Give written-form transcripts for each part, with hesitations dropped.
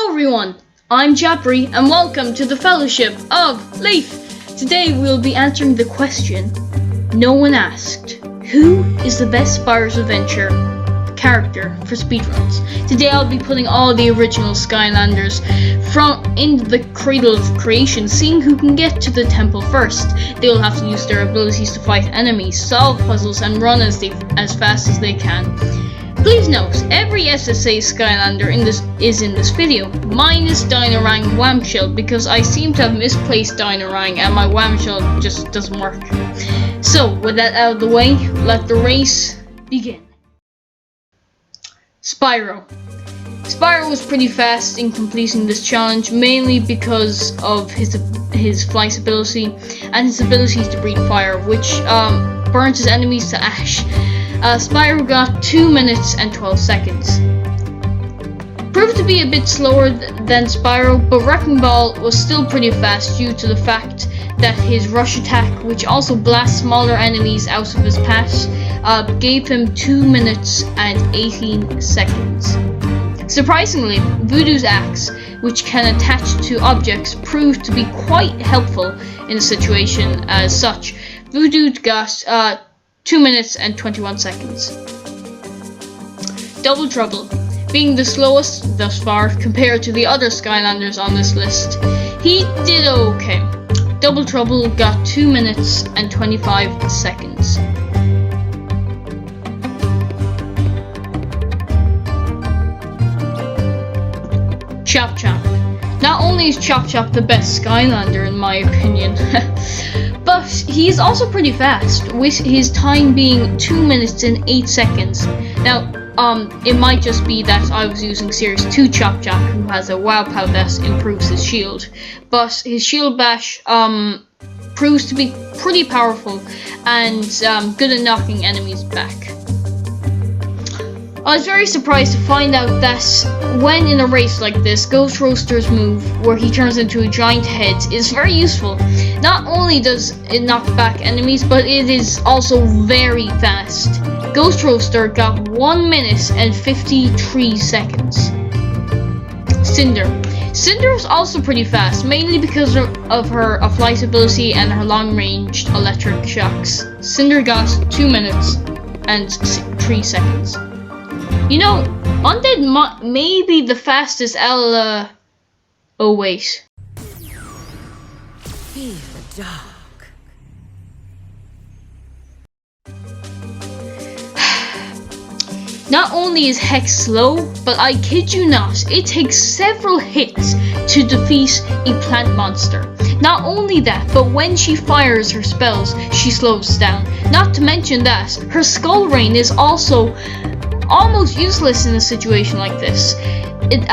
Hello everyone, I'm Gappy and welcome to the Fellowship of Leaf. Today we'll be answering the question no one asked. Who is the best Spyro's Adventure character for speedruns? Today I'll be putting all the original Skylanders from in the cradle of creation, seeing who can get to the temple first. They will have to use their abilities to fight enemies, solve puzzles and run as fast as they can. Please note, every SSA Skylander is in this video, minus Dynarang Whamshell, because I seem to have misplaced Dynarang and my Whamshell just doesn't work. So, with that out of the way, let the race begin. Spyro. Spyro was pretty fast in completing this challenge, mainly because of his flight ability and his ability to breathe fire, which burns his enemies to ash. Spyro got 2 minutes and 12 seconds. Proved to be a bit slower than Spyro, but Wrecking Ball was still pretty fast due to the fact that his rush attack, which also blasts smaller enemies out of his path, gave him 2 minutes and 18 seconds. Surprisingly, Voodoo's axe, which can attach to objects, proved to be quite helpful in a situation as such. Voodoo got 2 minutes and 21 seconds. Double Trouble. Being the slowest thus far compared to the other Skylanders on this list, he did okay. Double Trouble got 2 minutes and 25 seconds. Chop Chop. Not only is Chop Chop the best Skylander in my opinion, but he's also pretty fast, with his time being 2 minutes and 8 seconds. Now, it might just be that I was using Series 2 Chop Chop, who has a wow pow that improves his shield, but his shield bash proves to be pretty powerful and good at knocking enemies back. I was very surprised to find out that when in a race like this, Ghost Roaster's move, where he turns into a giant head, is very useful. Not only does it knock back enemies, but it is also very fast. Ghost Roaster got 1 minute and 53 seconds. Cinder. Cinder was also pretty fast, mainly because of her flight ability and her long-ranged electric shocks. Cinder got 2 minutes and 3 seconds. You know, Undead may be the fastest oh wait. Fear the dark. Not only is Hex slow, but I kid you not, it takes several hits to defeat a plant monster. Not only that, but when she fires her spells, she slows down. Not to mention that, her Skull Rain is also almost useless in a situation like this,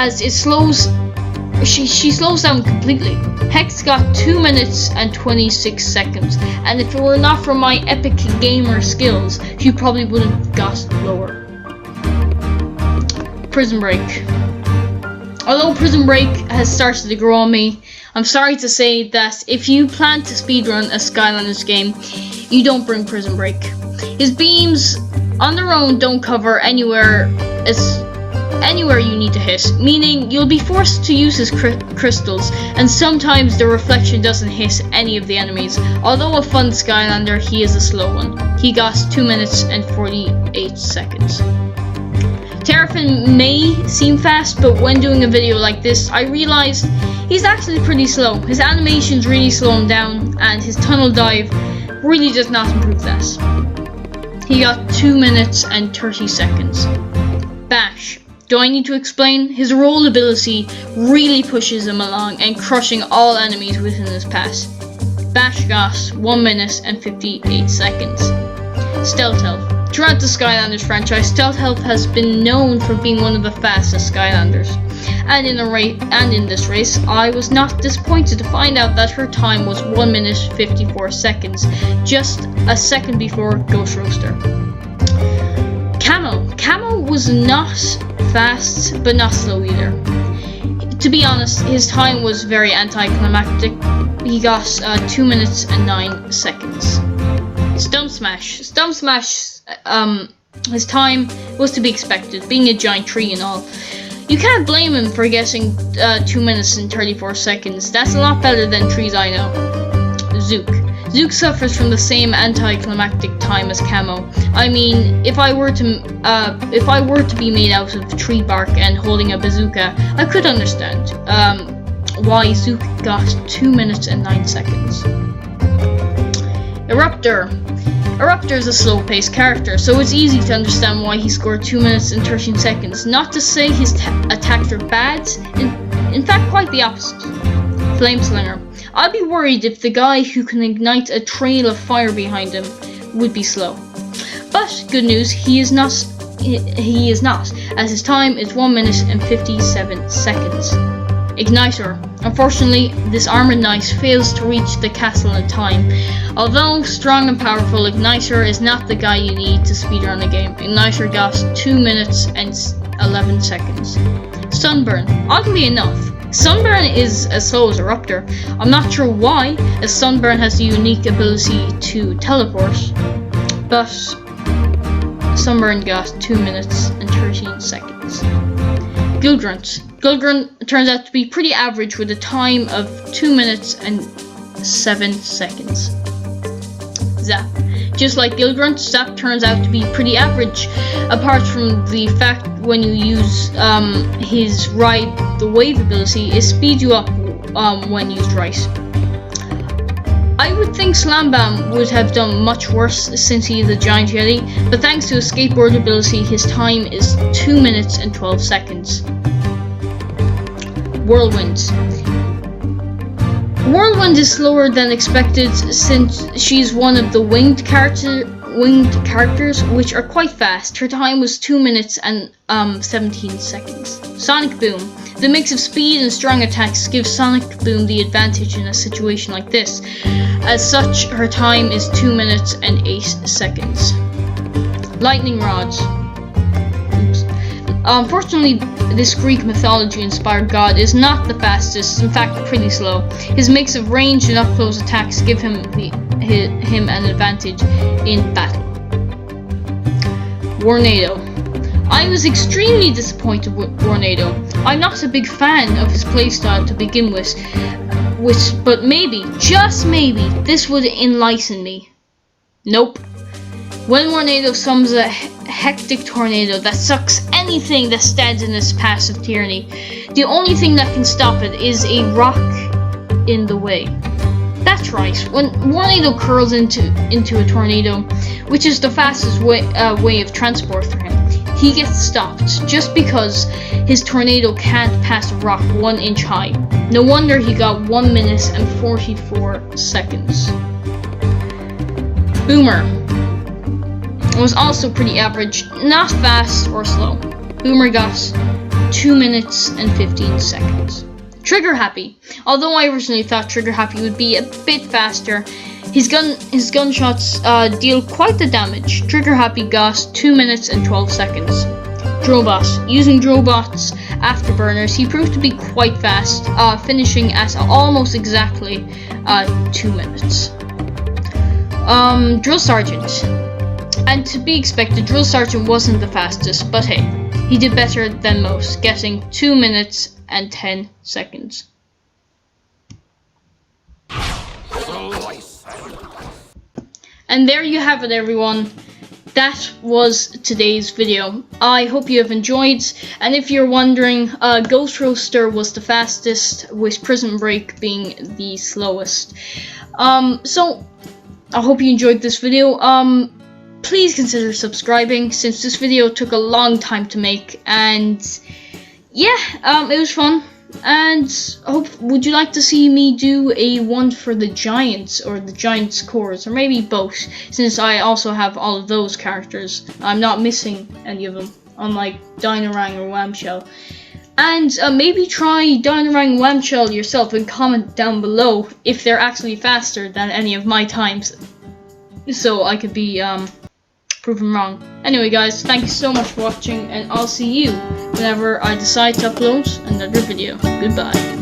she slows down completely. Hex got 2 minutes and 26 seconds, and if it were not for my epic gamer skills, she probably would have got lower. Prison Break. Although Prison Break has started to grow on me, I'm sorry to say that if you plan to speedrun a Skylanders game, you don't bring Prison Break. His beams on their own don't cover anywhere you need to hit, meaning you'll be forced to use his crystals, and sometimes the reflection doesn't hit any of the enemies. Although a fun Skylander, he is a slow one. He got 2 minutes and 48 seconds. Terrafin may seem fast, but when doing a video like this, I realized he's actually pretty slow. His animations really slow him down, and his tunnel dive really does not improve that. He got 2 minutes and 30 seconds. Bash. Do I need to explain? His roll ability really pushes him along and crushing all enemies within his path. Bash got 1 minute and 58 seconds. Stealth Elf. Throughout the Skylanders franchise, Stealth Elf has been known for being one of the fastest Skylanders. And in this race, I was not disappointed to find out that her time was 1 minute 54 seconds, just a second before Ghost Roaster. Camo. Camo was not fast, but not slow either. To be honest, his time was very anticlimactic. He got 2 minutes and 9 seconds. Stump Smash. Stump Smash, his time was to be expected, being a giant tree and all. You can't blame him for guessing 2 minutes and 34 seconds. That's a lot better than trees I know. Zook. Zook suffers from the same anticlimactic time as Camo. I mean, if I were to be made out of tree bark and holding a bazooka, I could understand why Zook got 2 minutes and 9 seconds. Eruptor. Eruptor is a slow-paced character, so it's easy to understand why he scored 2 minutes and 13 seconds. Not to say his attacks are bad, in fact quite the opposite. Flameslinger. I'd be worried if the guy who can ignite a trail of fire behind him would be slow. But good news, he is not, as his time is 1 minute and 57 seconds. Igniter. Unfortunately, this armored knight fails to reach the castle in time. Although strong and powerful, Igniter is not the guy you need to speedrun the game. Igniter got 2 minutes and 11 seconds. Sunburn. Oddly enough, Sunburn is as slow as Eruptor. I'm not sure why, as Sunburn has the unique ability to teleport, but Sunburn got 2 minutes and 13 seconds. Gilgrunt. Gilgrunt turns out to be pretty average with a time of 2 minutes and 7 seconds. Zap. Just like Gilgrunt, Zap turns out to be pretty average, apart from the fact when you use his Ride the Wave ability, it speeds you up when used right. I would think Slambam would have done much worse since he is a giant yeti, but thanks to his skateboard ability, his time is 2 minutes and 12 seconds. Whirlwind. Whirlwind is slower than expected since she's one of the winged characters, which are quite fast. Her time was 2 minutes and 17 seconds. Sonic Boom. The mix of speed and strong attacks gives Sonic Boom the advantage in a situation like this. As such, her time is 2 minutes and 8 seconds. Lightning Rod. Oops. Unfortunately, this Greek mythology-inspired god is not the fastest, in fact pretty slow. His mix of ranged and up-close attacks give him an advantage in battle. Warnado. I was extremely disappointed with Warnado. I'm not a big fan of his playstyle to begin with, but maybe, just maybe, this would enlighten me. Nope. When Warnado summons a hectic tornado that sucks anything that stands in its path of tyranny, the only thing that can stop it is a rock in the way. That's right, when Warnado curls into a tornado, which is the fastest way of transport for him, he gets stopped just because his tornado can't pass a rock 1 inch high. No wonder he got 1 minute and 44 seconds. Boomer was also pretty average, not fast or slow. Boomer got 2 minutes and 15 seconds. Trigger Happy. Although I originally thought Trigger Happy would be a bit faster, his gunshots deal quite the damage. Trigger Happy got 2 minutes and 12 seconds. Drobot. Using Drobot's afterburners, he proved to be quite fast, finishing at almost exactly 2 minutes. Drill Sergeant. And to be expected, Drill Sergeant wasn't the fastest, but hey, he did better than most, getting 2 minutes and 10 seconds. And there you have it, everyone. That was today's video. I hope you have enjoyed, and if you're wondering, Ghost Roaster was the fastest, with Prison Break being the slowest. So, I hope you enjoyed this video. Please consider subscribing, since this video took a long time to make, and yeah, it was fun. And would you like to see me do a one for the Giants, or the Giants cores, or maybe both, since I also have all of those characters. I'm not missing any of them, unlike Dynarang or Whamshell. And maybe try Dynarang and Whamshell yourself and comment down below if they're actually faster than any of my times, so I could be proven wrong. Anyway guys, thank you so much for watching, and I'll see you whenever I decide to upload another video. Goodbye.